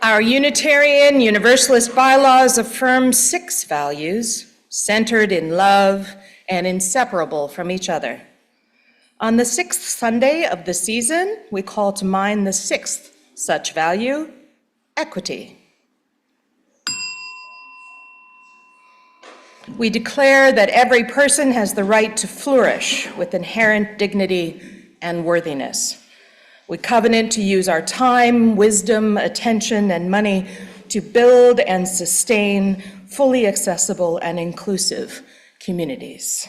Our Unitarian Universalist bylaws affirm 6 values centered in love and inseparable from each other. On the 6th Sunday of the season, we call to mind the 6th such value, equity. We declare that every person has the right to flourish with inherent dignity and worthiness. We covenant to use our time, wisdom, attention, and money to build and sustain fully accessible and inclusive communities.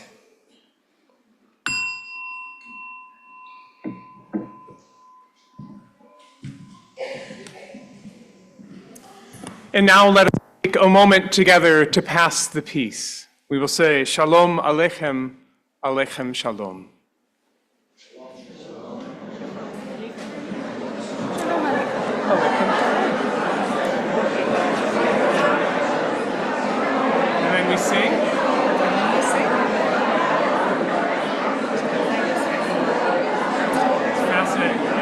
And now let us take a moment together to pass the peace. We will say, Shalom Aleichem, Aleichem Shalom. And then we sing. It's fascinating.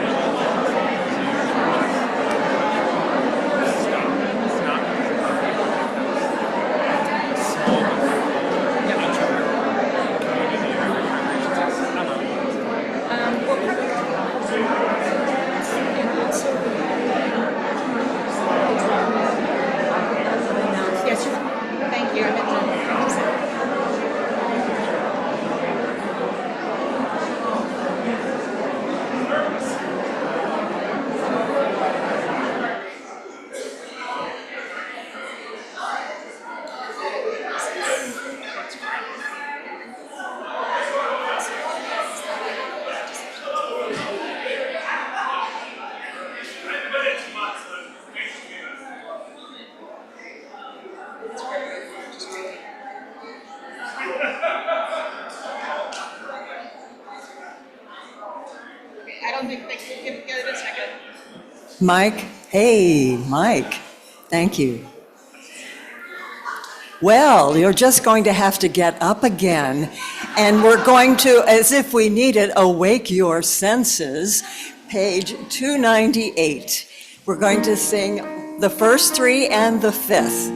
Mike, hey, Mike, thank you. Well, you're just going to have to get up again And we're going to, as if we need it, awake your senses, page 298. We're going to sing the first three and the fifth.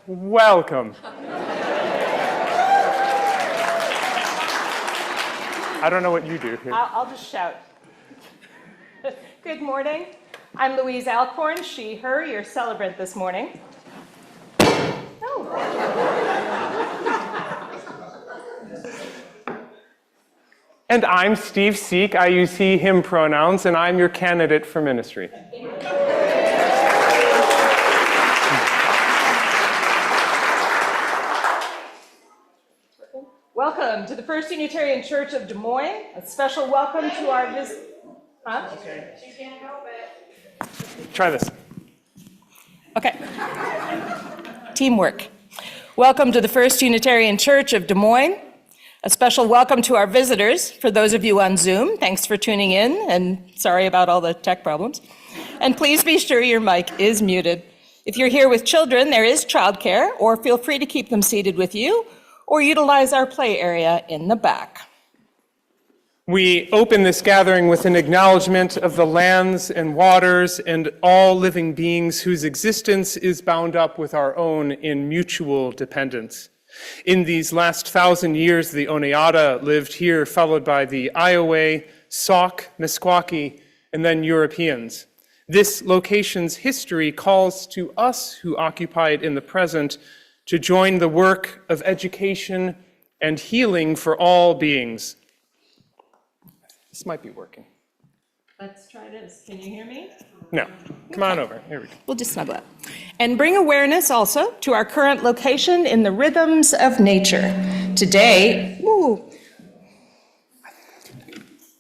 Welcome. I don't know what you do here. I'll just shout. Good morning. I'm Louise Alcorn, she, her, your celebrant this morning. Oh. And I'm Steve Sieck. I use he, him pronouns, and I'm your candidate for ministry. Welcome to the First Unitarian Church of Des Moines. A special welcome to our Huh? Okay. She can't help it. Try this. Okay. Teamwork. Welcome to the First Unitarian Church of Des Moines. A special welcome to our visitors. For those of you on Zoom, thanks for tuning in, and sorry about all the tech problems. And please be sure your mic is muted. If you're here with children, there is childcare, or feel free to keep them seated with you, or utilize our play area in the back. We open this gathering with an acknowledgement of the lands and waters and all living beings whose existence is bound up with our own in mutual dependence. In these last 1,000 years, the Oneata lived here, followed by the Iowa, Sauk, Meskwaki, and then Europeans. This location's history calls to us who occupy it in the present to join the work of education and healing for all beings. This might be working. Let's try this. Can you hear me? No, come on over. Here we go. We'll just snuggle up. And bring awareness also to our current location in the rhythms of nature. Today,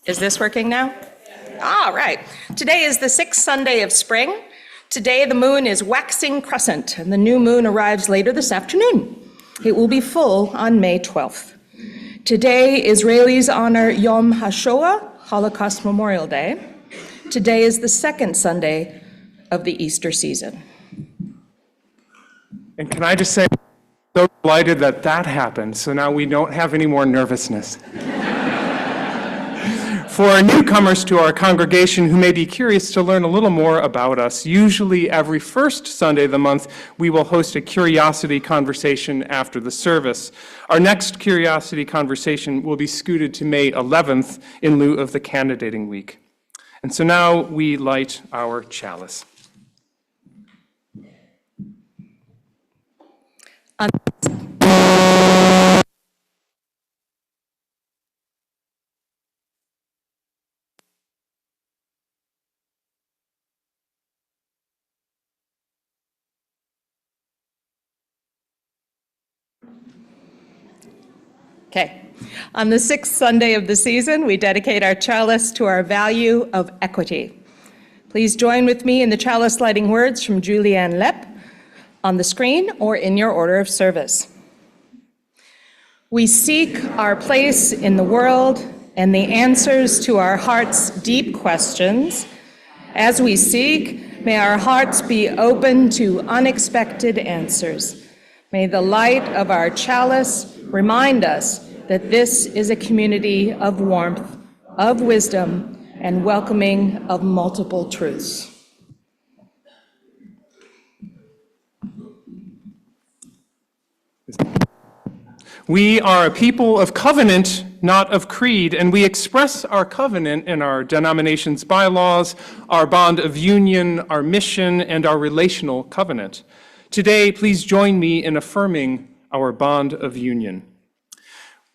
Is this working now? All right. Today is the sixth Sunday of spring. Today the moon is waxing crescent, and the new moon arrives later this afternoon. It will be full on May 12th. Today, Israelis honor Yom HaShoah, Holocaust Memorial Day. Today is the second Sunday of the Easter season. And can I just say, I'm so delighted that that happened, so now we don't have any more nervousness. For newcomers to our congregation who may be curious to learn a little more about us, usually every first Sunday of the month, we will host a curiosity conversation after the service. Our next curiosity conversation will be scooted to May 11th in lieu of the candidating week. And so now we light our chalice. Okay. On the sixth Sunday of the season, we dedicate our chalice to our value of equity. Please join with me in the chalice lighting words from Julianne Lepp on the screen or in your order of service. We seek our place in the world and the answers to our heart's deep questions. As we seek, may our hearts be open to unexpected answers. May the light of our chalice remind us that this is a community of warmth, of wisdom, and welcoming of multiple truths. We are a people of covenant, not of creed, and we express our covenant in our denomination's bylaws, our bond of union, our mission, and our relational covenant. Today, please join me in affirming our bond of union.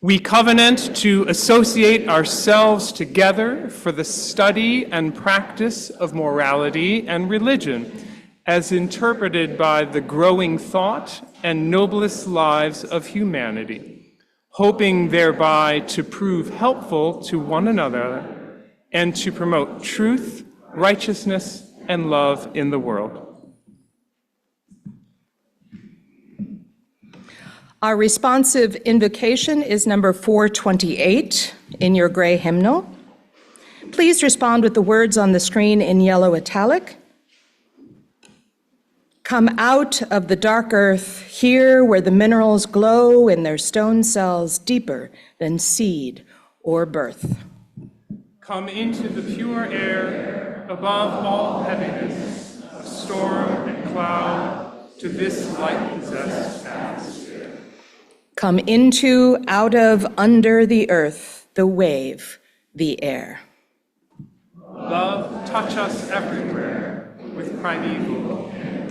We covenant to associate ourselves together for the study and practice of morality and religion, as interpreted by the growing thought and noblest lives of humanity, hoping thereby to prove helpful to one another and to promote truth, righteousness, and love in the world. Our responsive invocation is number 428 in your gray hymnal. Please respond with the words on the screen in yellow italic. Come out of the dark earth, here where the minerals glow in their stone cells deeper than seed or birth. Come into the pure air, above all heaviness of storm and cloud, to this light-possessed atmosphere. Come into, out of, under the earth, the wave, the air. Love, touch us everywhere with primeval care.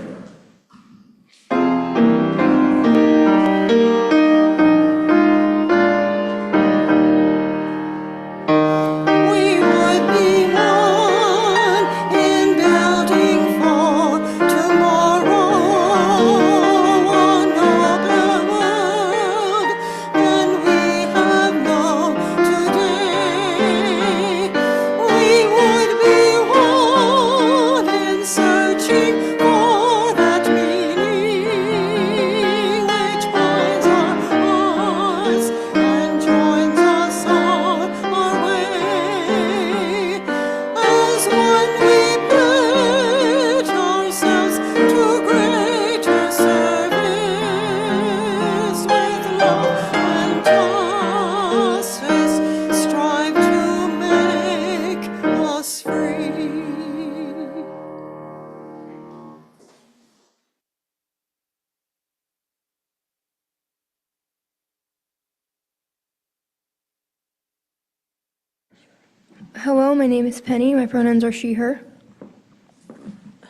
Hello, my name is Penny. My pronouns are she, her.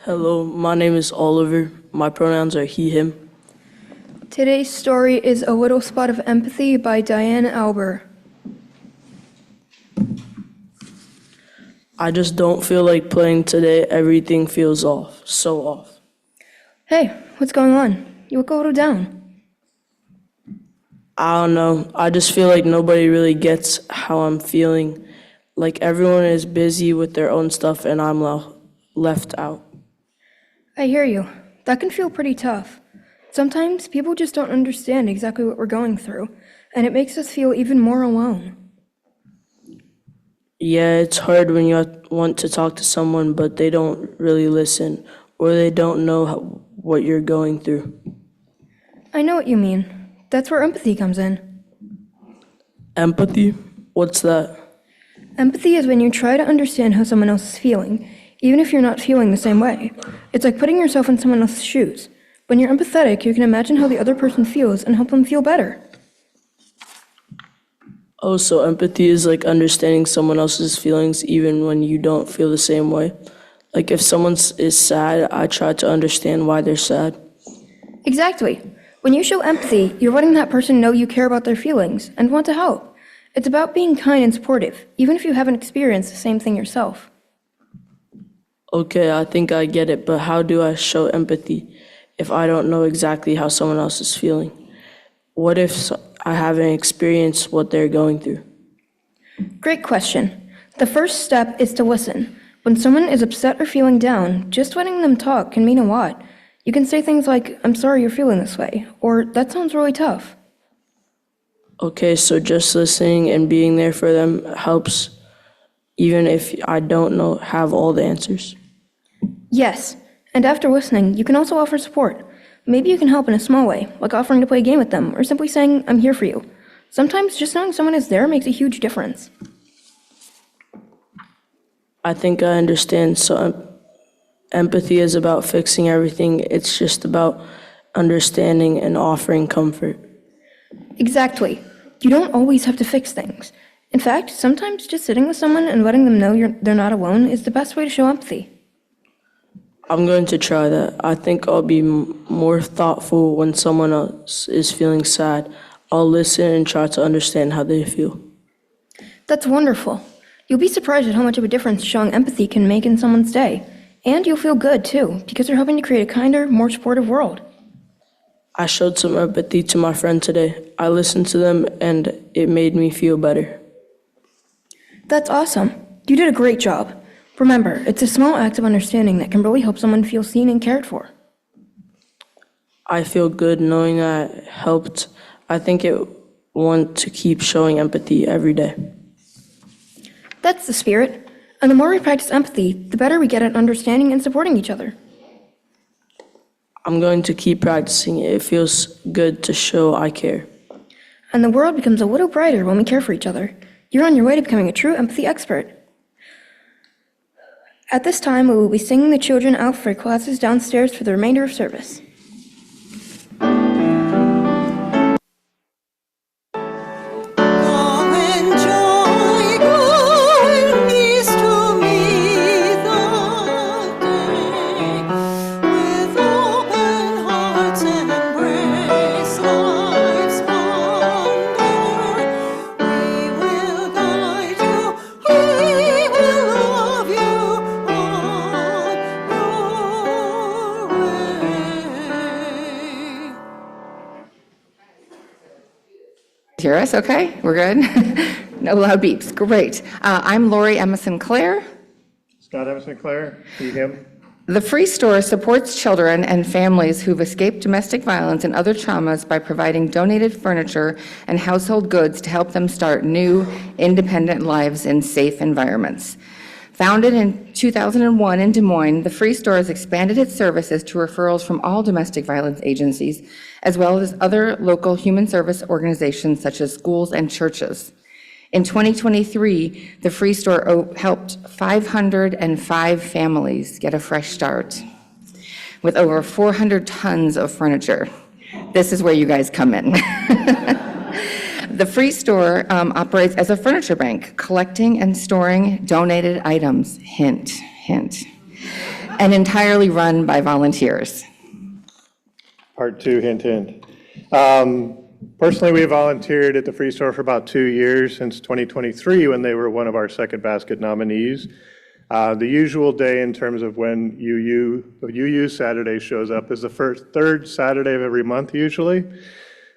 Hello, my name is Oliver. My pronouns are he, him. Today's story is A Little Spot of Empathy by Diane Alber. I just don't feel like playing today. Everything feels off, so off. Hey, what's going on? You look a little down. I don't know. I just feel like nobody really gets how I'm feeling. Like everyone is busy with their own stuff and I'm left out. I hear you. That can feel pretty tough. Sometimes people just don't understand exactly what we're going through, and it makes us feel even more alone. Yeah, it's hard when you want to talk to someone, but they don't really listen, or they don't know what you're going through. I know what you mean. That's where empathy comes in. Empathy? What's that? Empathy is when you try to understand how someone else is feeling, even if you're not feeling the same way. It's like putting yourself in someone else's shoes. When you're empathetic, you can imagine how the other person feels and help them feel better. Oh, so empathy is like understanding someone else's feelings even when you don't feel the same way. Like if someone is sad, I try to understand why they're sad. Exactly. When you show empathy, you're letting that person know you care about their feelings and want to help. It's about being kind and supportive, even if you haven't experienced the same thing yourself. Okay, I think I get it, but how do I show empathy if I don't know exactly how someone else is feeling? What if I haven't experienced what they're going through? Great question. The first step is to listen. When someone is upset or feeling down, just letting them talk can mean a lot. You can say things like, "I'm sorry you're feeling this way," or "That sounds really tough." Okay, so just listening and being there for them helps even if I don't have all the answers. Yes, and after listening, you can also offer support. Maybe you can help in a small way, like offering to play a game with them, or simply saying, "I'm here for you." Sometimes just knowing someone is there makes a huge difference. I think I understand. So empathy is about fixing everything. It's just about understanding and offering comfort. Exactly. You don't always have to fix things. In fact, sometimes just sitting with someone and letting them know they're not alone is the best way to show empathy. I'm going to try that. I think I'll be more thoughtful when someone else is feeling sad. I'll listen and try to understand how they feel. That's wonderful. You'll be surprised at how much of a difference showing empathy can make in someone's day. And you'll feel good, too, because you're helping to create a kinder, more supportive world. I showed some empathy to my friend today. I listened to them and it made me feel better. That's awesome. You did a great job. Remember, it's a small act of understanding that can really help someone feel seen and cared for. I feel good knowing I helped. I think I want to keep showing empathy every day. That's the spirit. And the more we practice empathy, the better we get at understanding and supporting each other. I'm going to keep practicing it. It feels good to show I care. And the world becomes a little brighter when we care for each other. You're on your way to becoming a true empathy expert. At this time, we will be singing the children out for classes downstairs for the remainder of service. Hear us okay? We're good? No loud beeps. Great. I'm Lori Emma Sinclair. Scott Emma Sinclair, see him? The Free Store supports children and families who've escaped domestic violence and other traumas by providing donated furniture and household goods to help them start new, independent lives in safe environments. Founded in 2001 in Des Moines, the Free Store has expanded its services to referrals from all domestic violence agencies, as well as other local human service organizations such as schools and churches. In 2023, the Free Store helped 505 families get a fresh start with over 400 tons of furniture. This is where you guys come in. The Free Store operates as a furniture bank, collecting and storing donated items, hint, hint, and entirely run by volunteers. Part two, hint, hint. Personally, we volunteered at the Free Store for about 2 years, since 2023, when they were one of our second basket nominees. The usual day in terms of when UU Saturday shows up is the third Saturday of every month, usually.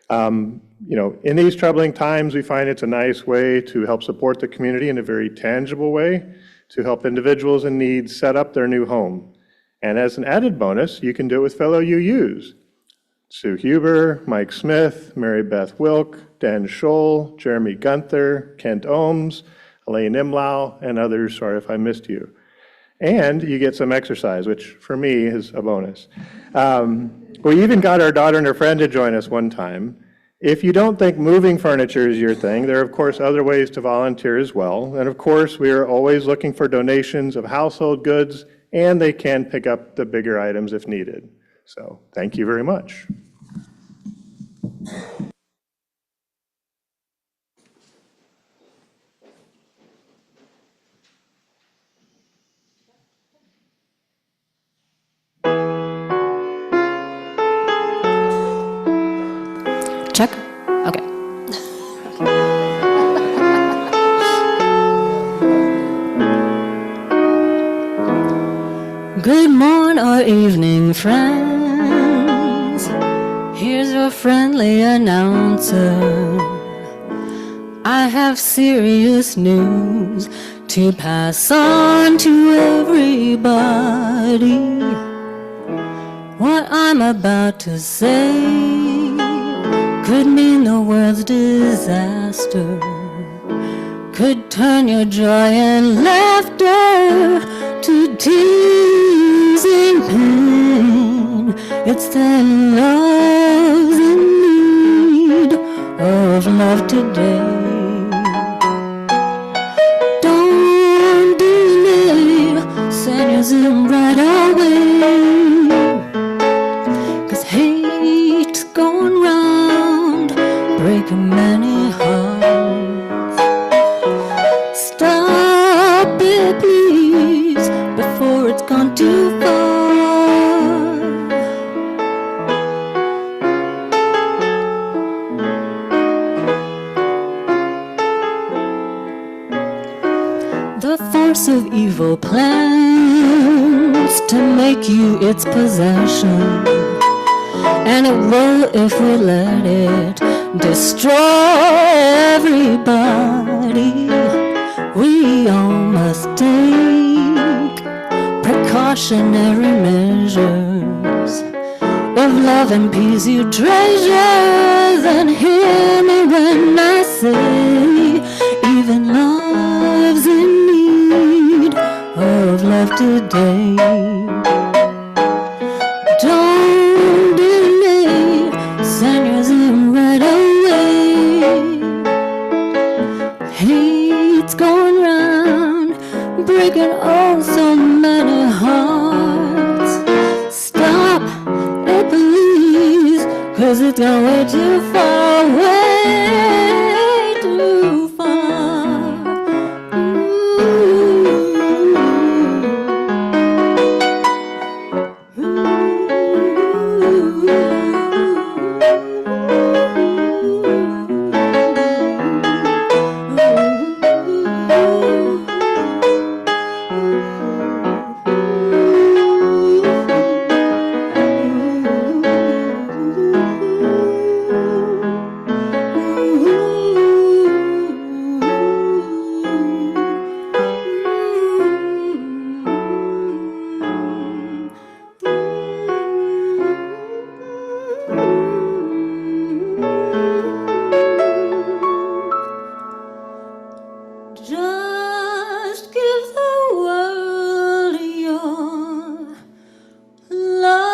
In these troubling times, we find it's a nice way to help support the community in a very tangible way, to help individuals in need set up their new home. And as an added bonus, you can do it with fellow UUs. Sue Huber, Mike Smith, Mary Beth Wilk, Dan Scholl, Jeremy Gunther, Kent Ohms, Elaine Imlau, and others. Sorry if I missed you. And you get some exercise, which for me is a bonus. We even got our daughter and her friend to join us one time. If you don't think moving furniture is your thing, there are of course other ways to volunteer as well. And of course, we are always looking for donations of household goods, and they can pick up the bigger items if needed. So thank you very much. Check? Okay. Good morning or evening, friends. Here's your friendly announcer. I have serious news to pass on to everybody. What I'm about to say could mean the world's disaster, could turn your joy and laughter to tears and pain. It's that love's in need of love today. Don't delay, send your Zoom right away, 'cause hate's going round, breaking many hearts. Stop it, please, before it's gone too far. The force of evil plans to make you its possession, and it will, if we let it, destroy everybody. We all must take precautionary measures. If love and peace you treasure, then hear me when I say, even love's in need of love today. Don't delay, send yours in right away. Hate's going round, breaking oh so many hearts. Stop it, please, 'cause it's gone way too far, way too far. Just give the world your love.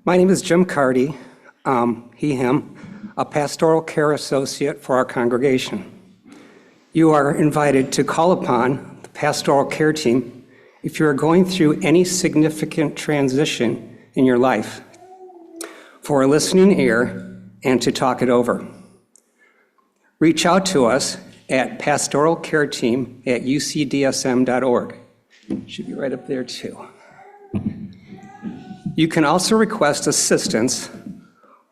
My name is Jim Cardy, he, him, a pastoral care associate for our congregation. You are invited to call upon the pastoral care team if you are going through any significant transition in your life, for a listening ear and to talk it over. Reach out to us at pastoralcareteam@ucdsm.org. Should be right up there too. You can also request assistance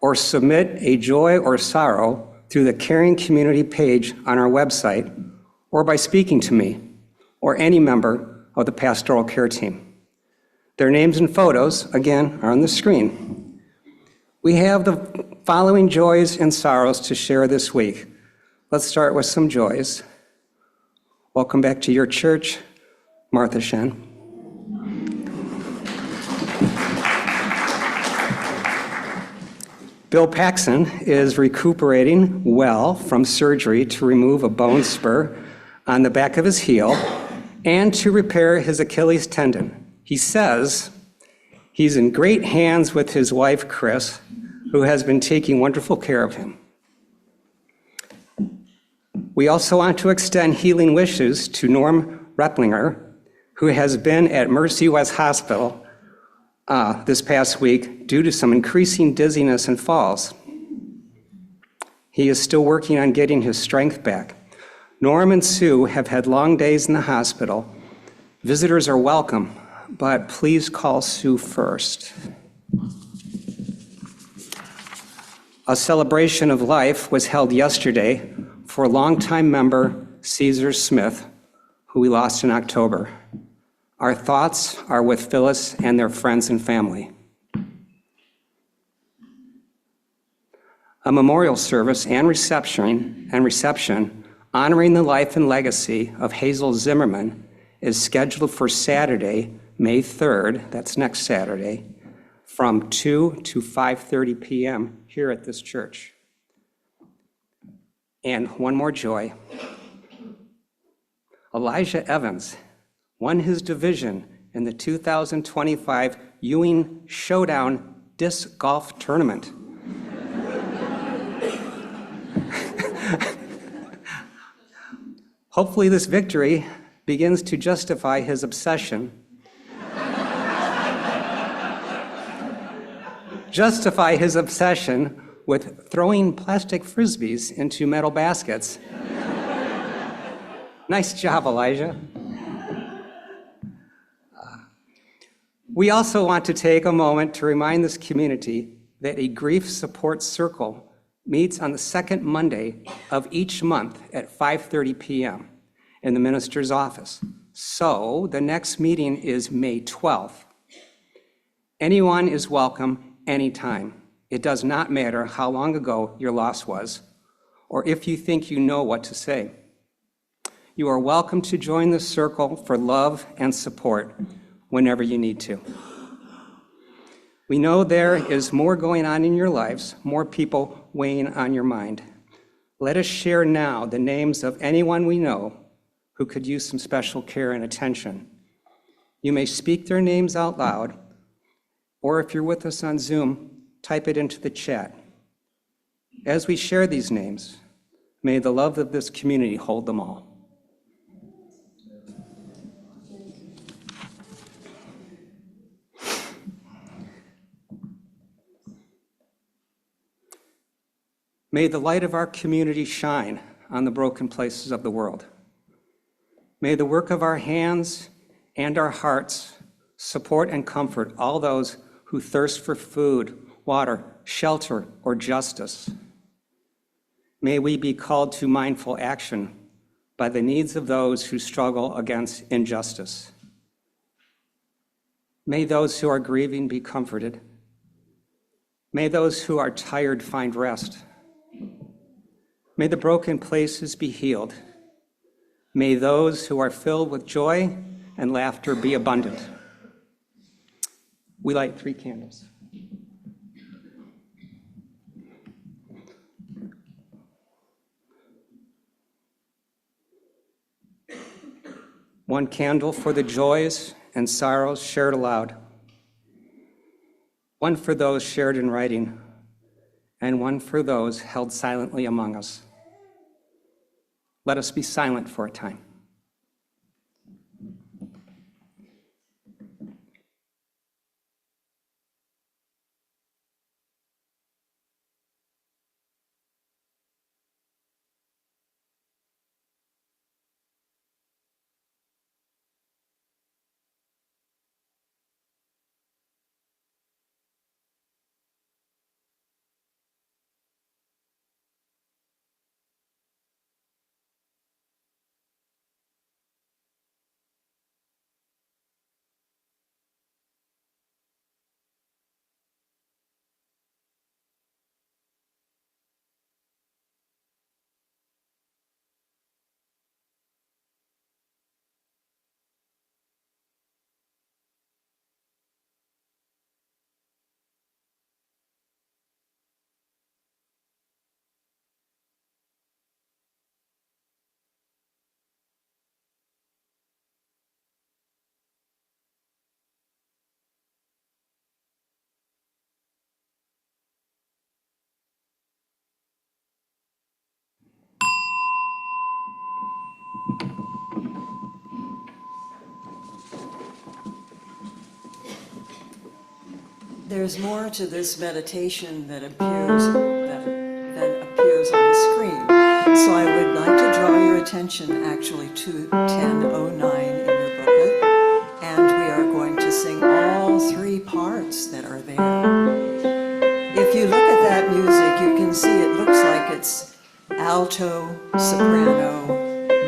or submit a joy or sorrow through the Caring Community page on our website or by speaking to me or any member of the Pastoral Care Team. Their names and photos, again, are on the screen. We have the following joys and sorrows to share this week. Let's start with some joys. Welcome back to your church, Martha Shen. Bill Paxson is recuperating well from surgery to remove a bone spur on the back of his heel and to repair his Achilles tendon. He says he's in great hands with his wife, Chris, who has been taking wonderful care of him. We also want to extend healing wishes to Norm Repplinger, who has been at Mercy West Hospital this past week due to some increasing dizziness and falls. He is still working on getting his strength back. Norm and Sue have had long days in the hospital. Visitors are welcome, but please call Sue first. A celebration of life was held yesterday for longtime member Caesar Smith, who we lost in October. Our thoughts are with Phyllis and their friends and family. A memorial service and reception honoring the life and legacy of Hazel Zimmerman is scheduled for Saturday, May 3rd, that's next Saturday, from 2 to 5:30 p.m. here at this church. And one more joy. Elijah Evans won his division in the 2025 Ewing Showdown Disc Golf Tournament. Hopefully this victory begins to justify his obsession with throwing plastic frisbees into metal baskets. Nice job, Elijah. We also want to take a moment to remind this community that a grief support circle meets on the second Monday of each month at 5:30 p.m. in the minister's office. So the next meeting is May 12th. Anyone is welcome anytime. It does not matter how long ago your loss was, or if you think you know what to say. You are welcome to join the circle for love and support whenever you need to. We know there is more going on in your lives, more people weighing on your mind. Let us share now the names of anyone we know who could use some special care and attention. You may speak their names out loud, or if you're with us on Zoom, type it into the chat. As we share these names, may the love of this community hold them all. May the light of our community shine on the broken places of the world. May the work of our hands and our hearts support and comfort all those who thirst for food, water, shelter, or justice. May we be called to mindful action by the needs of those who struggle against injustice. May those who are grieving be comforted. May those who are tired find rest. May the broken places be healed. May those who are filled with joy and laughter be abundant. We light 3 candles. One candle for the joys and sorrows shared aloud. One for those shared in writing, and one for those held silently among us. Let us be silent for a time. There's more to this meditation that appears than appears on the screen. So I would like to draw your attention actually to 1009 in your booklet, and we are going to sing all three parts that are there. If you look at that music, you can see it looks like it's alto, soprano,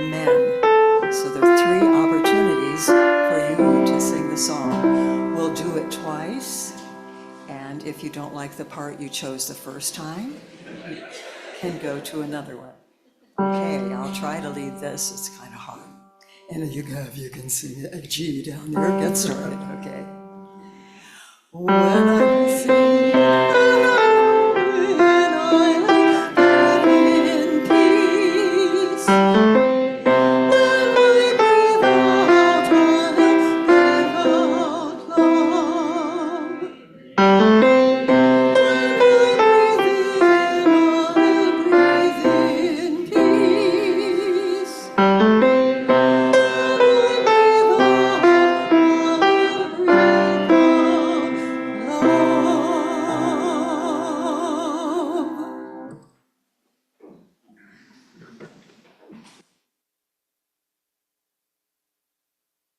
men. So there are three opportunities for you to sing the song. We'll do it twice. And if you don't like the part you chose the first time, you can go to another one. Okay, I'll try to lead this. It's kind of hard. And if you can sing a G down there. Get started, okay? When I sing,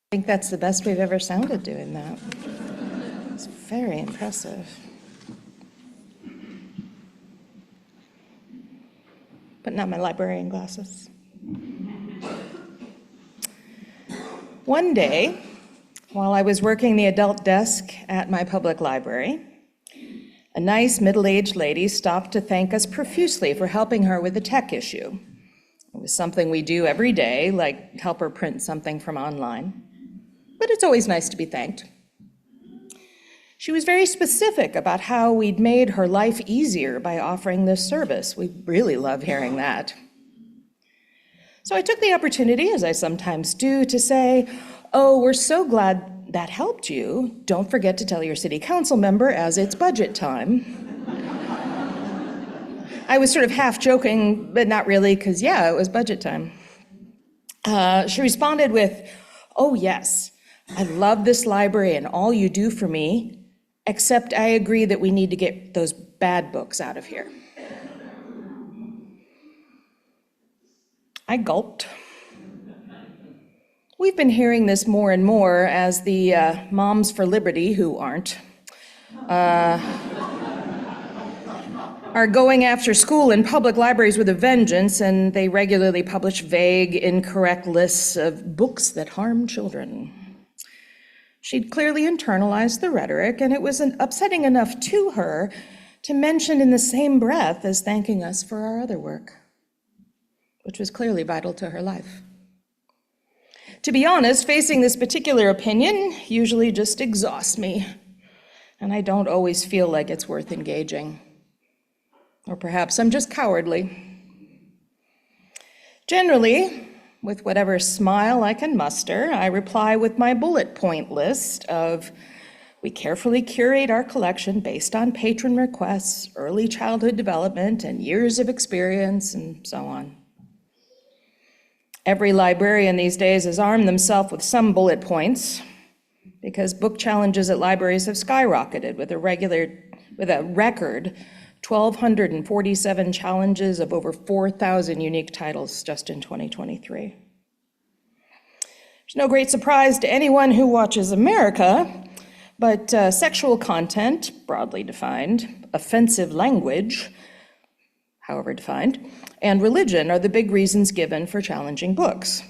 I think that's the best we've ever sounded doing that. It's very impressive. But not my librarian glasses. One day, while I was working the adult desk at my public library, a nice middle-aged lady stopped to thank us profusely for helping her with a tech issue. It was something we do every day, like help her print something from online. But it's always nice to be thanked. She was very specific about how we'd made her life easier by offering this service. We really love hearing that. So I took the opportunity, as I sometimes do, to say, "Oh, we're so glad that helped you. Don't forget to tell your city council member as it's budget time." I was sort of half joking, but not really, because yeah, it was budget time. She responded with, "Oh yes, I love this library and all you do for me, except I agree that we need to get those bad books out of here." I gulped. We've been hearing this more and more as the Moms for Liberty, who aren't, are going after school and public libraries with a vengeance, and they regularly publish vague, incorrect lists of books that harm children. She'd clearly internalized the rhetoric, and it was upsetting enough to her to mention in the same breath as thanking us for our other work, which was clearly vital to her life. To be honest, facing this particular opinion usually just exhausts me, and I don't always feel like it's worth engaging. Or perhaps I'm just cowardly. Generally, with whatever smile I can muster, I reply with my bullet point list of, we carefully curate our collection based on patron requests, early childhood development, and years of experience, and so on. Every librarian these days has armed themselves with some bullet points, because book challenges at libraries have skyrocketed with a record 1,247 challenges of over 4,000 unique titles just in 2023. There's no great surprise to anyone who watches America, but sexual content, broadly defined, offensive language, however defined, and religion are the big reasons given for challenging books.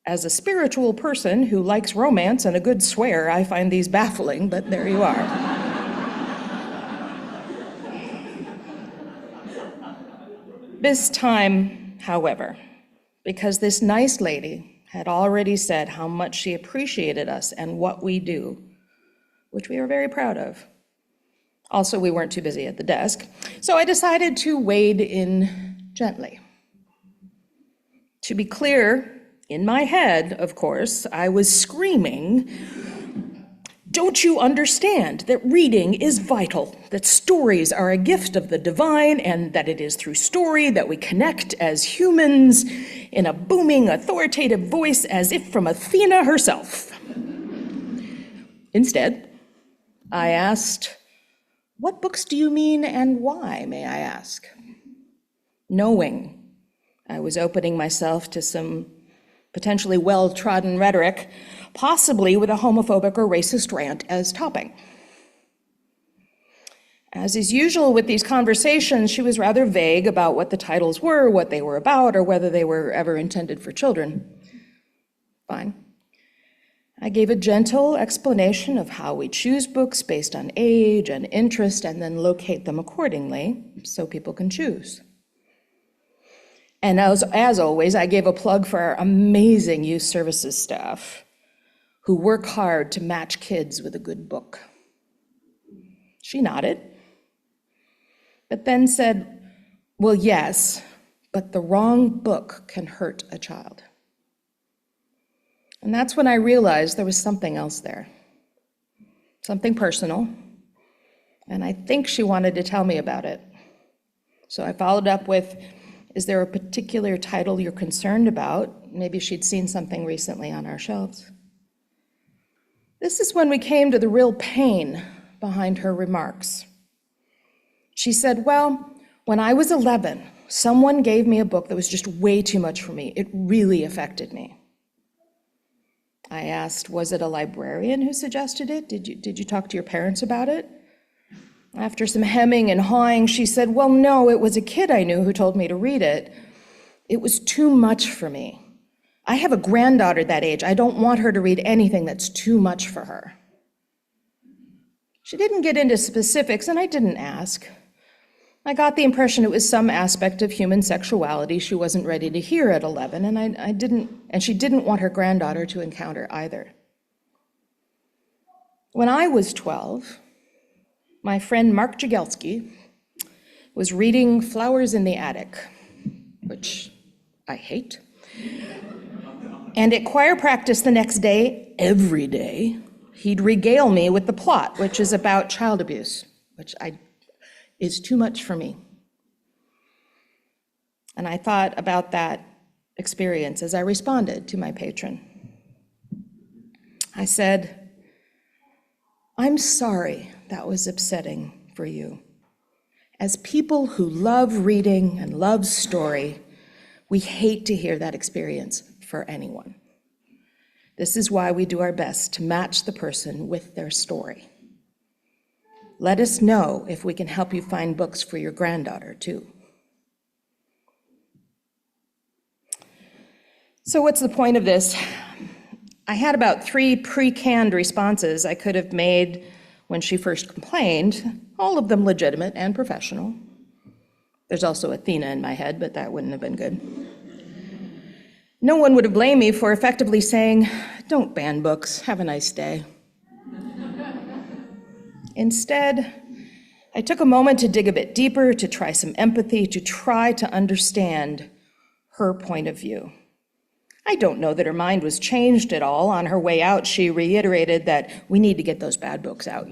As a spiritual person who likes romance and a good swear, I find these baffling, but there you are. This time, however, because this nice lady had already said how much she appreciated us and what we do, which we are very proud of. Also, we weren't too busy at the desk, so I decided to wade in gently. To be clear, in my head, of course, I was screaming, "Don't you understand that reading is vital, that stories are a gift of the divine, and that it is through story that we connect as humans in a booming, authoritative voice as if from Athena herself?" Instead, I asked, "What books do you mean and why, may I ask?" Knowing I was opening myself to some potentially well-trodden rhetoric, possibly with a homophobic or racist rant as topping. As is usual with these conversations, she was rather vague about what the titles were, what they were about, or whether they were ever intended for children. Fine. I gave a gentle explanation of how we choose books based on age and interest and then locate them accordingly so people can choose. And as always, I gave a plug for our amazing youth services staff who work hard to match kids with a good book. She nodded, but then said, "Well, yes, but the wrong book can hurt a child." And that's when I realized there was something else there, something personal, and I think she wanted to tell me about it. So I followed up with, "Is there a particular title you're concerned about?" Maybe she'd seen something recently on our shelves. This is when we came to the real pain behind her remarks. She said, "Well, when I was 11, someone gave me a book that was just way too much for me. It really affected me." I asked, "Was it a librarian who suggested it? Did you talk to your parents about it?" After some hemming and hawing, she said, "Well, no, it was a kid I knew who told me to read it. It was too much for me. I have a granddaughter that age. I don't want her to read anything that's too much for her." She didn't get into specifics, and I didn't ask. I got the impression it was some aspect of human sexuality she wasn't ready to hear at 11, and she didn't want her granddaughter to encounter either. When I was 12, my friend Mark Jagelski was reading Flowers in the Attic, which I hate. And at choir practice the next day, every day, he'd regale me with the plot, which is about child abuse, which is too much for me. And I thought about that experience as I responded to my patron. I said, "I'm sorry that was upsetting for you. As people who love reading and love story, we hate to hear that experience for anyone. This is why we do our best to match the person with their story. Let us know if we can help you find books for your granddaughter, too." So what's the point of this? I had about 3 pre-canned responses I could have made when she first complained, all of them legitimate and professional. There's also Athena in my head, but that wouldn't have been good. No one would have blamed me for effectively saying, "Don't ban books, have a nice day." Instead, I took a moment to dig a bit deeper, to try some empathy, to try to understand her point of view. I don't know that her mind was changed at all. On her way out, she reiterated that we need to get those bad books out,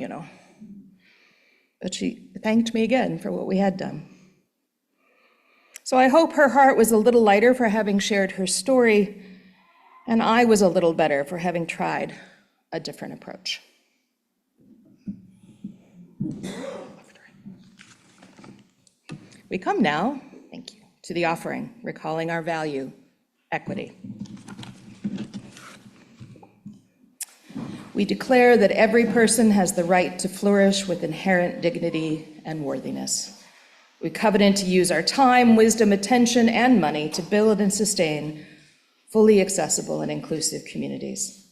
But she thanked me again for what we had done. So I hope her heart was a little lighter for having shared her story, and I was a little better for having tried a different approach. We come now, thank you, to the offering, recalling our value, equity. We declare that every person has the right to flourish with inherent dignity and worthiness. We covenant to use our time, wisdom, attention, and money to build and sustain fully accessible and inclusive communities.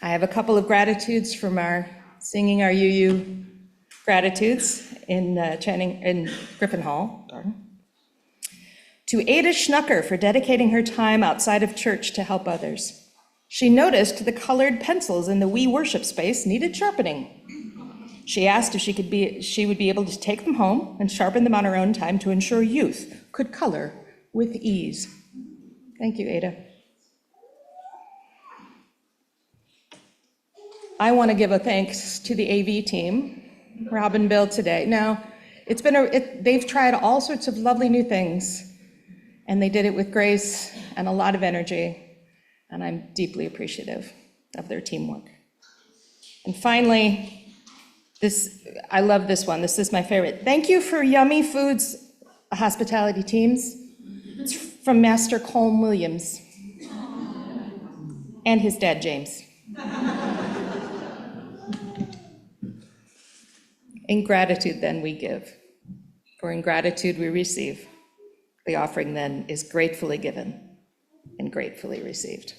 I have a couple of gratitudes from singing our UU gratitudes in Griffin Hall. To Ada Schnucker for dedicating her time outside of church to help others. She noticed the colored pencils in the wee worship space needed sharpening. She asked if she would be able to take them home and sharpen them on her own time to ensure youth could color with ease. Thank you, Ada. I want to give a thanks to the AV team, Rob and Bill today. Now, they've tried all sorts of lovely new things, and they did it with grace and a lot of energy, and I'm deeply appreciative of their teamwork. And finally, I love this one. This is my favorite. Thank you for yummy foods, hospitality teams. It's from Master Colm Williams and his dad, James. In gratitude, then, we give, for in gratitude we receive. The offering, then, is gratefully given and gratefully received.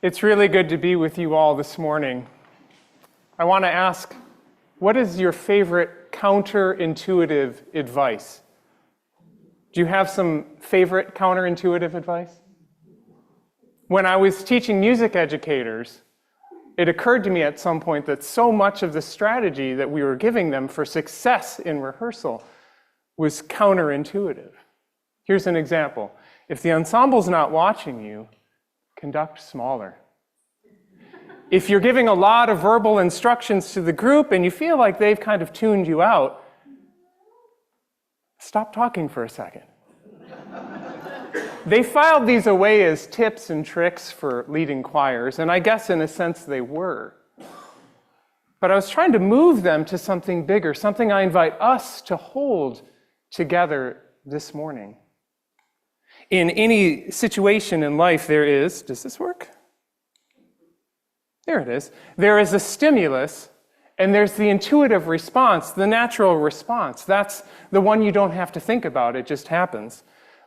It's really good to be with you all this morning. I want to ask, what is your favorite counterintuitive advice? Do you have some favorite counterintuitive advice? When I was teaching music educators, it occurred to me at some point that so much of the strategy that we were giving them for success in rehearsal was counterintuitive. Here's an example. If the ensemble's not watching you, conduct smaller. If you're giving a lot of verbal instructions to the group and you feel like they've kind of tuned you out, stop talking for a second. They filed these away as tips and tricks for leading choirs, and I guess in a sense they were. But I was trying to move them to something bigger, something I invite us to hold together this morning. In any situation in life, there is, does this work? There it is. There is a stimulus, and there's the intuitive response, the natural response. That's the one you don't have to think about, it just happens.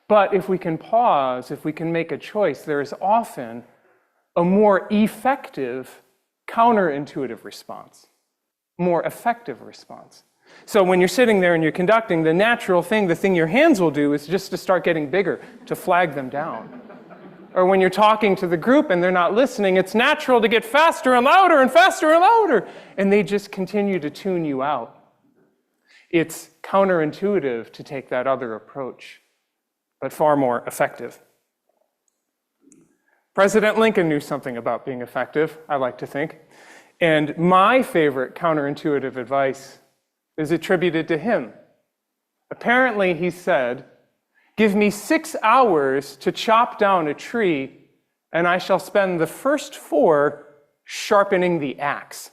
But if we can pause, if we can make a choice, there is often a more effective counterintuitive response, more effective response. So when you're sitting there and you're conducting, the natural thing, the thing your hands will do is just to start getting bigger, to flag them down. Or when you're talking to the group and they're not listening, it's natural to get faster and louder and faster and louder, and they just continue to tune you out. It's counterintuitive to take that other approach, but far more effective. President Lincoln knew something about being effective, I like to think. And my favorite counterintuitive advice is attributed to him. Apparently, he said, "Give me 6 hours to chop down a tree, and I shall spend the first 4 sharpening the axe."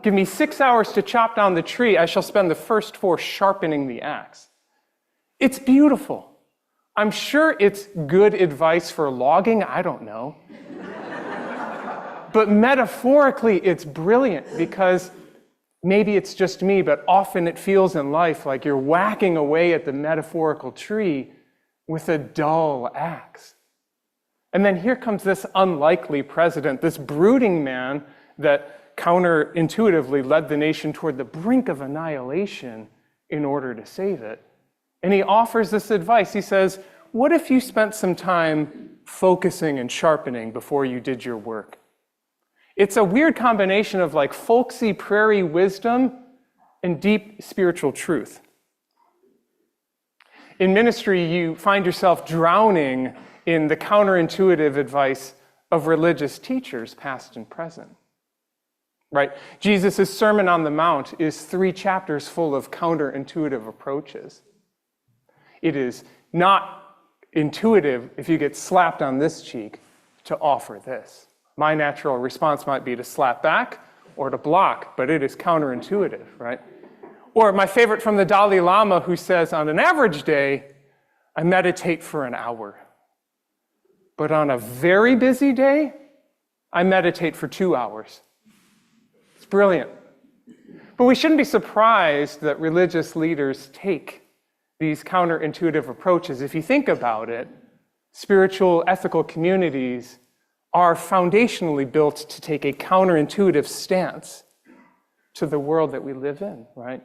Give me 6 hours to chop down the tree, I shall spend the first 4 sharpening the axe. It's beautiful. I'm sure it's good advice for logging, I don't know. But metaphorically, it's brilliant because maybe it's just me, but often it feels in life like you're whacking away at the metaphorical tree with a dull axe. And then here comes this unlikely president, this brooding man that counterintuitively led the nation toward the brink of annihilation in order to save it. And he offers this advice. He says, what if you spent some time focusing and sharpening before you did your work? It's a weird combination of like folksy prairie wisdom and deep spiritual truth. In ministry, you find yourself drowning in the counterintuitive advice of religious teachers, past and present. Right? Jesus' Sermon on the Mount is 3 chapters full of counterintuitive approaches. It is not intuitive if you get slapped on this cheek to offer this. My natural response might be to slap back or to block, but it is counterintuitive, right? Or my favorite from the Dalai Lama, who says, on an average day, I meditate for an hour. But on a very busy day, I meditate for 2 hours. It's brilliant. But we shouldn't be surprised that religious leaders take these counterintuitive approaches. If you think about it, spiritual, ethical communities are foundationally built to take a counterintuitive stance to the world that we live in, right?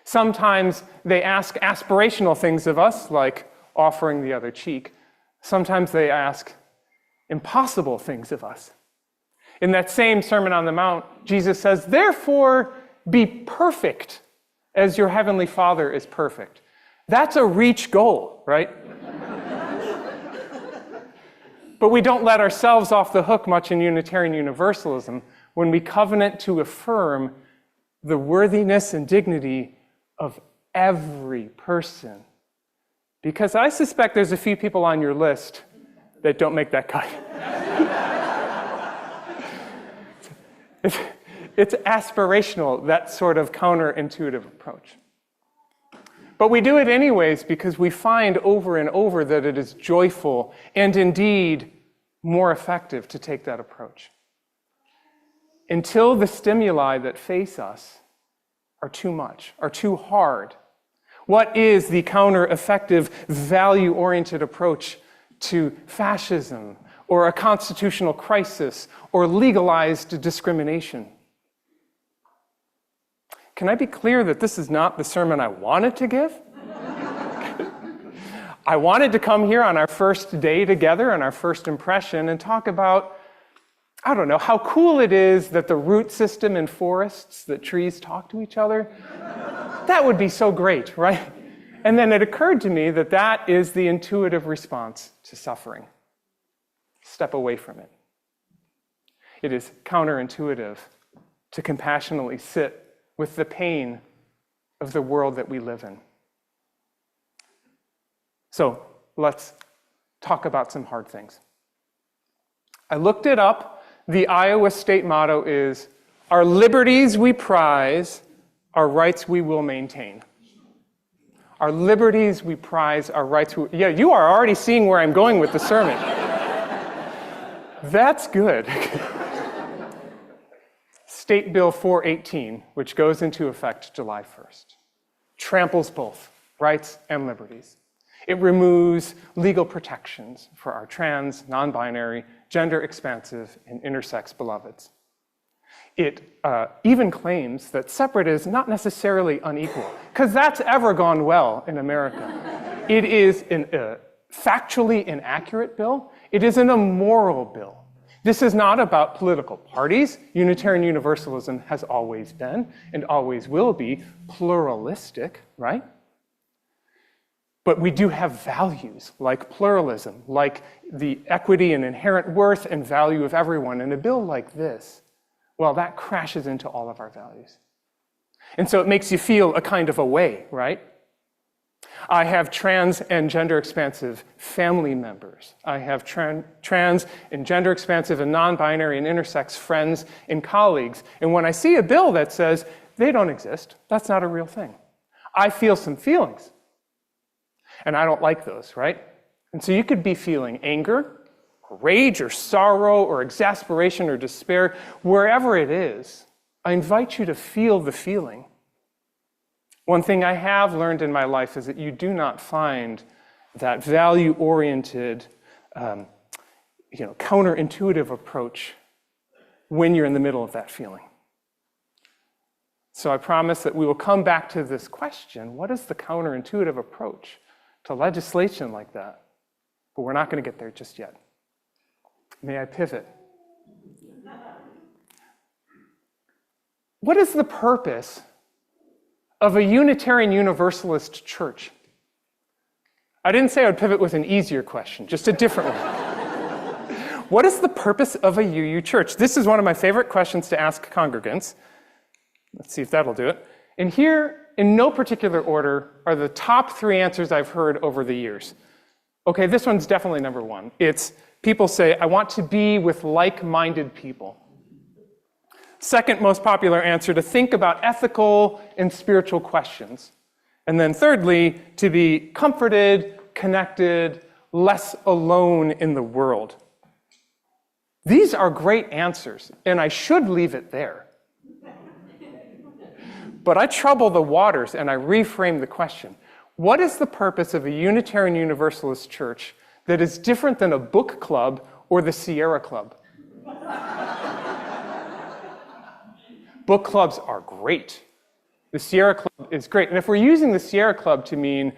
Sometimes they ask aspirational things of us, like offering the other cheek. Sometimes they ask impossible things of us. In that same Sermon on the Mount, Jesus says, therefore, be perfect as your heavenly Father is perfect. That's a reach goal, right? But we don't let ourselves off the hook much in Unitarian Universalism when we covenant to affirm the worthiness and dignity of every person. Because I suspect there's a few people on your list that don't make that cut. It's aspirational, that sort of counterintuitive approach. But we do it anyways because we find over and over that it is joyful and indeed more effective to take that approach. Until the stimuli that face us are too much, are too hard. What is the counter-effective, value-oriented approach to fascism or a constitutional crisis or legalized discrimination? Can I be clear that this is not the sermon I wanted to give? I wanted to come here on our first day together, on our first impression, and talk about, I don't know, how cool it is that the root system in forests, that trees talk to each other. That would be so great, right? And then it occurred to me that that is the intuitive response to suffering. Step away from it. It is counterintuitive to compassionately sit with the pain of the world that we live in. So let's talk about some hard things. I looked it up. The Iowa state motto is, our liberties we prize, our rights we will maintain. Our liberties we prize, our rights we... Yeah, you are already seeing where I'm going with the sermon. That's good. State Bill 418, which goes into effect July 1st, tramples both rights and liberties. It removes legal protections for our trans, non-binary, gender-expansive, and intersex beloveds. It even claims that separate is not necessarily unequal, because that's ever gone well in America. It is a factually inaccurate bill. It is an immoral bill. This is not about political parties. Unitarian Universalism has always been, and always will be, pluralistic, right? But we do have values like pluralism, like the equity and inherent worth and value of everyone. And a bill like this, well, that crashes into all of our values. And so it makes you feel a kind of a way, right? I have trans and gender expansive family members. I have trans and gender expansive and non-binary and intersex friends and colleagues. And when I see a bill that says they don't exist, that's not a real thing, I feel some feelings. And I don't like those, right? And so you could be feeling anger, or rage, or sorrow, or exasperation, or despair. Wherever it is, I invite you to feel the feeling. One thing I have learned in my life is that you do not find that value-oriented, counterintuitive approach when you're in the middle of that feeling. So I promise that we will come back to this question: what is the counterintuitive approach to legislation like that? But we're not going to get there just yet. May I pivot? What is the purpose of a Unitarian Universalist church? I didn't say I would pivot with an easier question, just a different one. What is the purpose of a UU church? This is one of my favorite questions to ask congregants. Let's see if that'll do it. And here, in no particular order, are the top 3 answers I've heard over the years. Okay, this one's definitely number 1. It's people say, I want to be with like-minded people. Second most popular answer, to think about ethical and spiritual questions. And then thirdly, to be comforted, connected, less alone in the world. These are great answers, and I should leave it there. But I trouble the waters and I reframe the question. What is the purpose of a Unitarian Universalist church that is different than a book club or the Sierra Club? Book clubs are great. The Sierra Club is great. And if we're using the Sierra Club to mean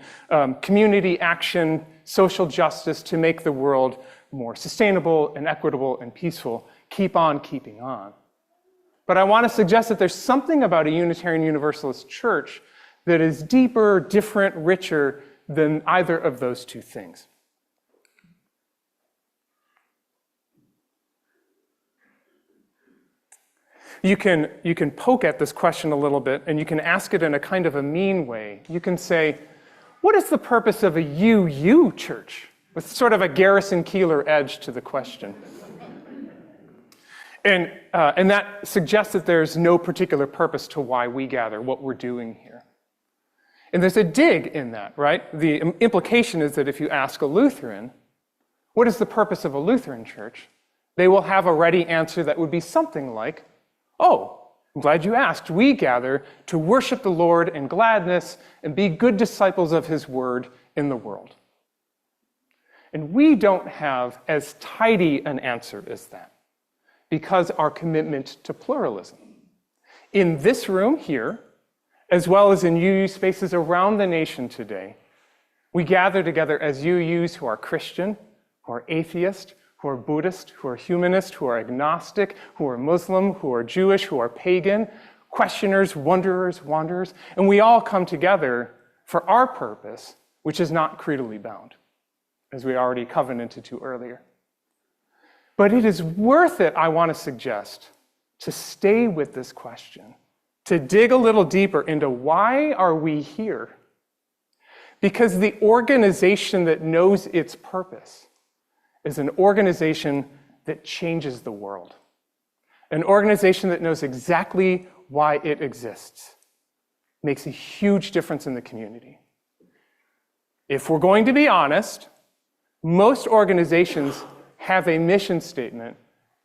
community action, social justice to make the world more sustainable and equitable and peaceful, keep on keeping on. But I want to suggest that there's something about a Unitarian Universalist church that is deeper, different, richer than either of those two things. You can poke at this question a little bit, and you can ask it in a kind of a mean way. You can say, what is the purpose of a UU church? With sort of a Garrison Keillor edge to the question. And that suggests that there's no particular purpose to why we gather, what we're doing here. And there's a dig in that, right? The implication is that if you ask a Lutheran, what is the purpose of a Lutheran church? They will have a ready answer that would be something like, oh, I'm glad you asked. We gather to worship the Lord in gladness and be good disciples of his word in the world. And we don't have as tidy an answer as that, because our commitment to pluralism. In this room here, as well as in UU spaces around the nation today, we gather together as UUs who are Christian, who are atheist, who are Buddhist, who are humanist, who are agnostic, who are Muslim, who are Jewish, who are pagan, questioners, wonderers, wanderers, and we all come together for our purpose, which is not creedally bound, as we already covenanted to earlier. But it is worth it, I want to suggest, to stay with this question, to dig a little deeper into why are we here? Because the organization that knows its purpose is an organization that changes the world. An organization that knows exactly why it exists makes a huge difference in the community. If we're going to be honest, most organizations have a mission statement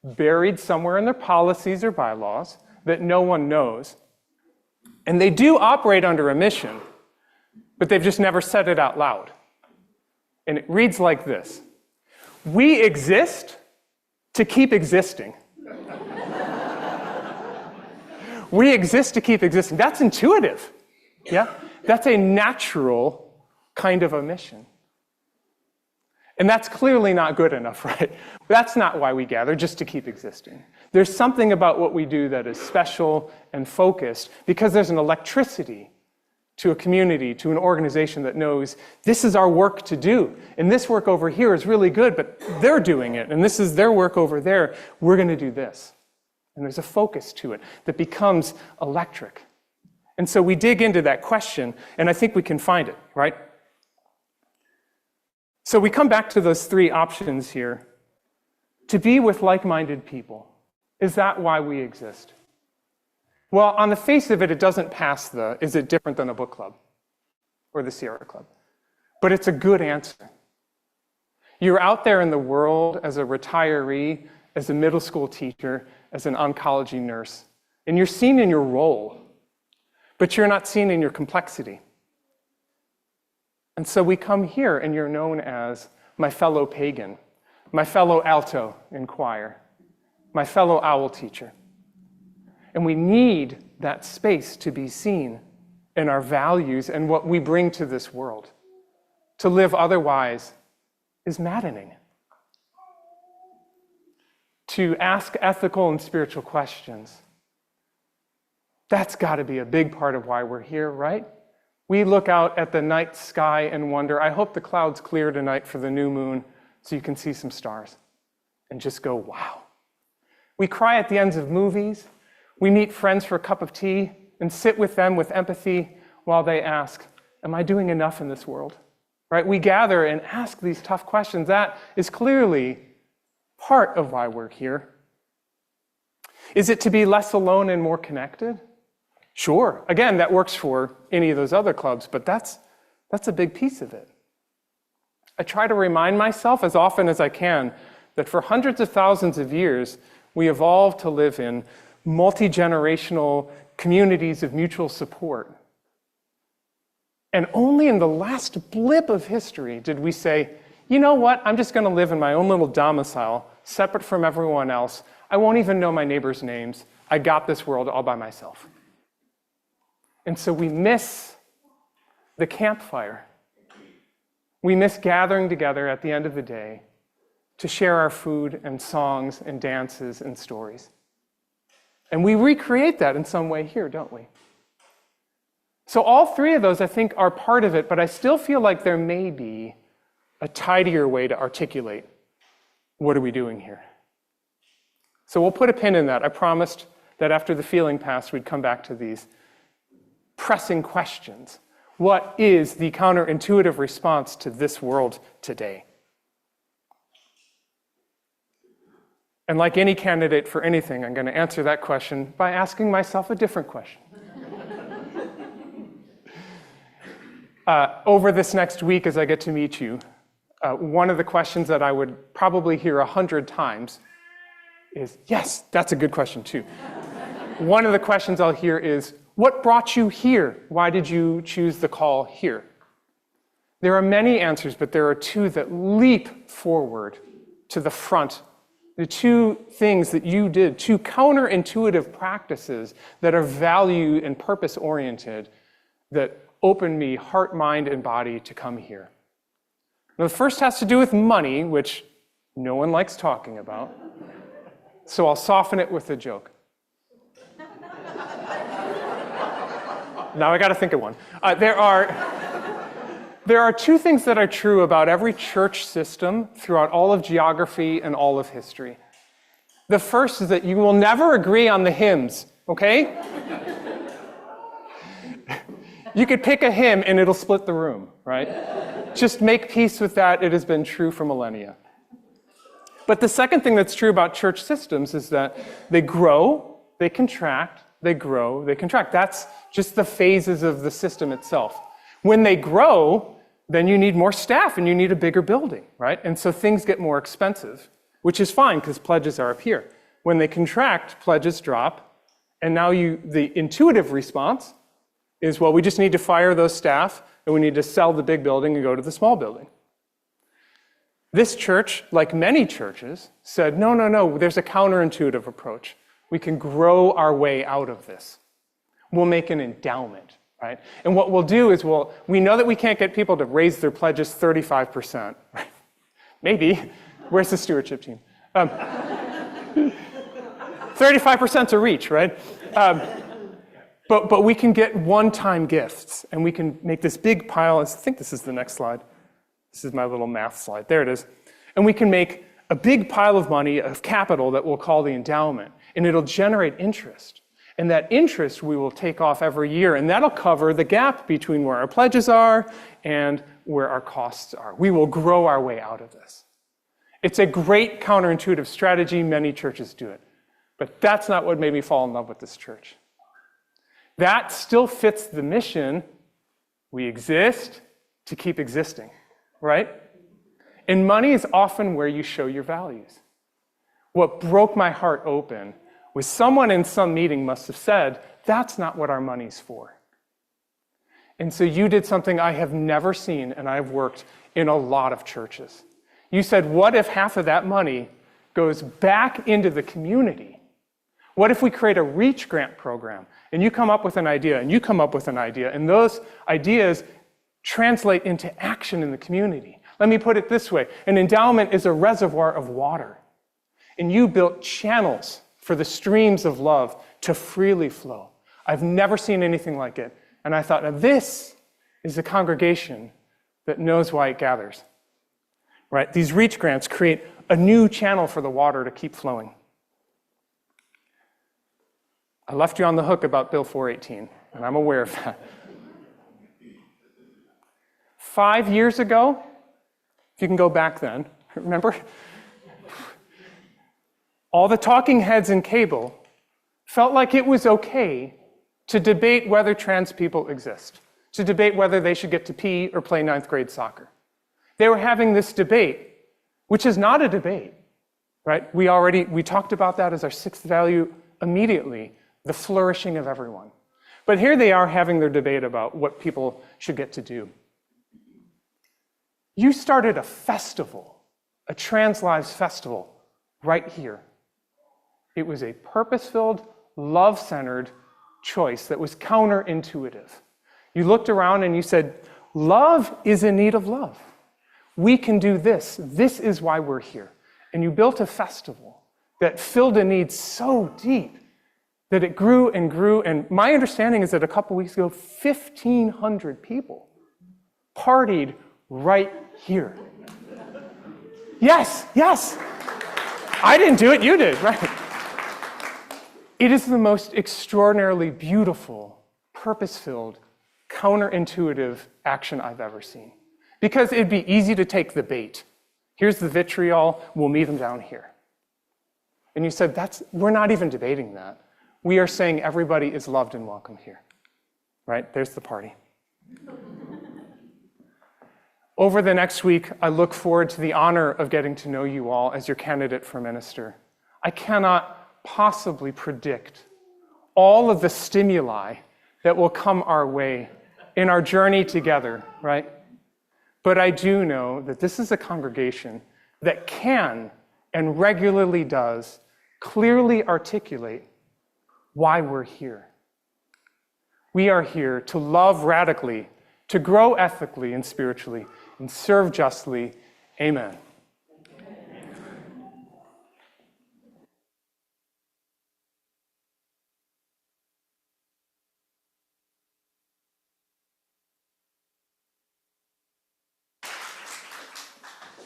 buried somewhere in their policies or bylaws that no one knows. And they do operate under a mission, but they've just never said it out loud. And it reads like this: we exist to keep existing. We exist to keep existing. That's intuitive. Yeah? That's a natural kind of a mission. And that's clearly not good enough, right? That's not why we gather, just to keep existing. There's something about what we do that is special and focused, because there's an electricity to a community, to an organization that knows this is our work to do. And this work over here is really good, but they're doing it. And this is their work over there. We're going to do this. And there's a focus to it that becomes electric. And so we dig into that question, and I think we can find it, right? So we come back to those three options here. To be with like-minded people. Is that why we exist? Well, on the face of it, it doesn't pass the, is it different than a book club or the Sierra Club? But it's a good answer. You're out there in the world as a retiree, as a middle school teacher, as an oncology nurse, and you're seen in your role, but you're not seen in your complexity. And so we come here and you're known as my fellow pagan, my fellow alto in choir, my fellow owl teacher. And we need that space to be seen in our values and what we bring to this world. To live otherwise is maddening. To ask ethical and spiritual questions, that's got to be a big part of why we're here, right? We look out at the night sky and wonder, I hope the clouds clear tonight for the new moon so you can see some stars, and just go, wow. We cry at the ends of movies. We meet friends for a cup of tea and sit with them with empathy while they ask, am I doing enough in this world? Right? We gather and ask these tough questions. That is clearly part of why we're here. Is it to be less alone and more connected? Sure. Again, that works for any of those other clubs, but that's a big piece of it. I try to remind myself as often as I can that for hundreds of thousands of years, we evolved to live in multi-generational communities of mutual support. And only in the last blip of history did we say, you know what, I'm just going to live in my own little domicile, separate from everyone else. I won't even know my neighbors' names. I got this world all by myself. And so we miss the campfire. We miss gathering together at the end of the day to share our food and songs and dances and stories. And we recreate that in some way here, don't we? So all three of those, I think, are part of it, but I still feel like there may be a tidier way to articulate what are we doing here. So we'll put a pin in that. I promised that after the feeling passed, we'd come back to these pressing questions. What is the counterintuitive response to this world today? And like any candidate for anything, I'm going to answer that question by asking myself a different question. Over this next week, as I get to meet you, one of the questions that I would probably hear 100 times is, yes, that's a good question too. One of the questions I'll hear is, what brought you here? Why did you choose the call here? There are many answers, but there are two that leap forward to the front. The two things that you did, two counterintuitive practices that are value and purpose-oriented that opened me, heart, mind, and body to come here. Now, the first has to do with money, which no one likes talking about. So I'll soften it with a joke. Now I got to think of one. There are two things that are true about every church system throughout all of geography and all of history. The first is that you will never agree on the hymns, okay? You could pick a hymn and it'll split the room, right? Just make peace with that. It has been true for millennia. But the second thing that's true about church systems is that they grow, they contract, they grow, they contract. That's just the phases of the system itself. When they grow, then you need more staff and you need a bigger building, right? And so things get more expensive, which is fine because pledges are up here. When they contract, pledges drop, and now the intuitive response is, well, we just need to fire those staff and we need to sell the big building and go to the small building. This church, like many churches, said, no, there's a counterintuitive approach. We can grow our way out of this. We'll make an endowment, right? And what we'll do is we know that we can't get people to raise their pledges 35%. Right? Maybe. Where's the stewardship team? 35%'s a reach, right? But we can get one-time gifts, and we can make this big pile. I think this is the next slide. This is my little math slide. There it is. And we can make a big pile of money, of capital that we'll call the endowment, and it'll generate interest. And that interest we will take off every year, and that'll cover the gap between where our pledges are and where our costs are. We will grow our way out of this. It's a great counterintuitive strategy. Many churches do it. But that's not what made me fall in love with this church. That still fits the mission. We exist to keep existing, right? And money is often where you show your values. What broke my heart open was someone in some meeting must have said, that's not what our money's for. And so you did something I have never seen, and I've worked in a lot of churches. You said, what if half of that money goes back into the community? What if we create a REACH grant program, and you come up with an idea, and you come up with an idea, and those ideas translate into action in the community? Let me put it this way. An endowment is a reservoir of water, and you built channels for the streams of love to freely flow. I've never seen anything like it. And I thought, now this is a congregation that knows why it gathers, right? These REACH grants create a new channel for the water to keep flowing. I left you on the hook about Bill 418, and I'm aware of that. 5 years ago, if you can go back then, remember? All the talking heads in cable felt like it was okay to debate whether trans people exist, to debate whether they should get to pee or play 9th grade soccer. They were having this debate, which is not a debate, right? We talked about that as our 6th value immediately, the flourishing of everyone. But here they are having their debate about what people should get to do. You started a festival, a Trans Lives Festival, right here. It was a purpose-filled, love-centered choice that was counterintuitive. You looked around and you said, love is in need of love. We can do this. This is why we're here. And you built a festival that filled a need so deep that it grew and grew. And my understanding is that a couple weeks ago, 1,500 people partied right here. Yes, yes. I didn't do it, you did, right? It is the most extraordinarily beautiful, purpose-filled, counterintuitive action I've ever seen. Because it'd be easy to take the bait. Here's the vitriol, we'll meet them down here. And you said, we're not even debating that. We are saying everybody is loved and welcome here. Right? There's the party. Over the next week, I look forward to the honor of getting to know you all as your candidate for minister. I cannot possibly predict all of the stimuli that will come our way in our journey together, right? But I do know that this is a congregation that can and regularly does clearly articulate why we're here. We are here to love radically, to grow ethically and spiritually, and serve justly. Amen.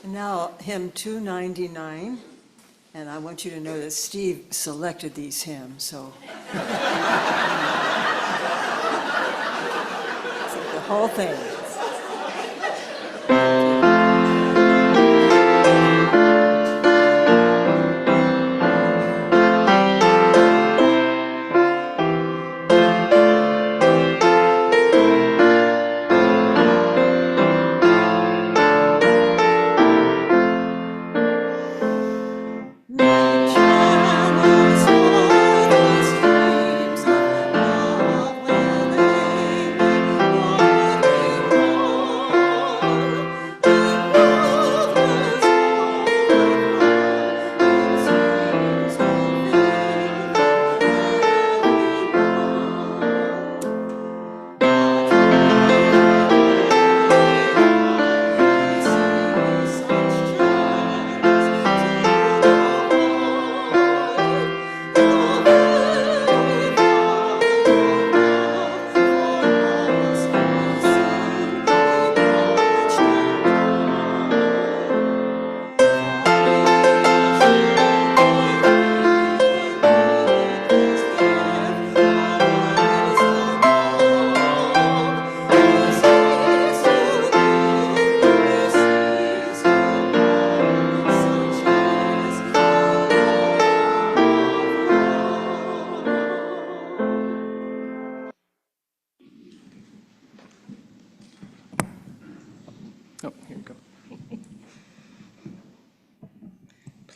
And now, hymn 299, and I want you to know that Steve selected these hymns, so. So the whole thing.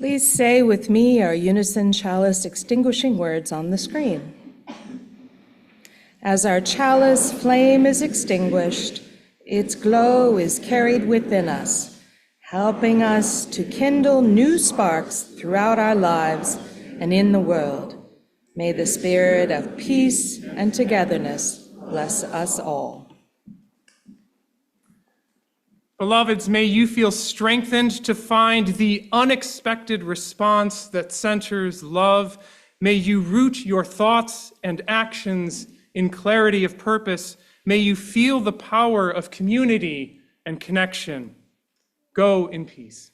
Please say with me our unison chalice extinguishing words on the screen. As our chalice flame is extinguished, its glow is carried within us, helping us to kindle new sparks throughout our lives and in the world. May the spirit of peace and togetherness bless us all. Beloveds, may you feel strengthened to find the unexpected response that centers love. May you root your thoughts and actions in clarity of purpose. May you feel the power of community and connection. Go in peace.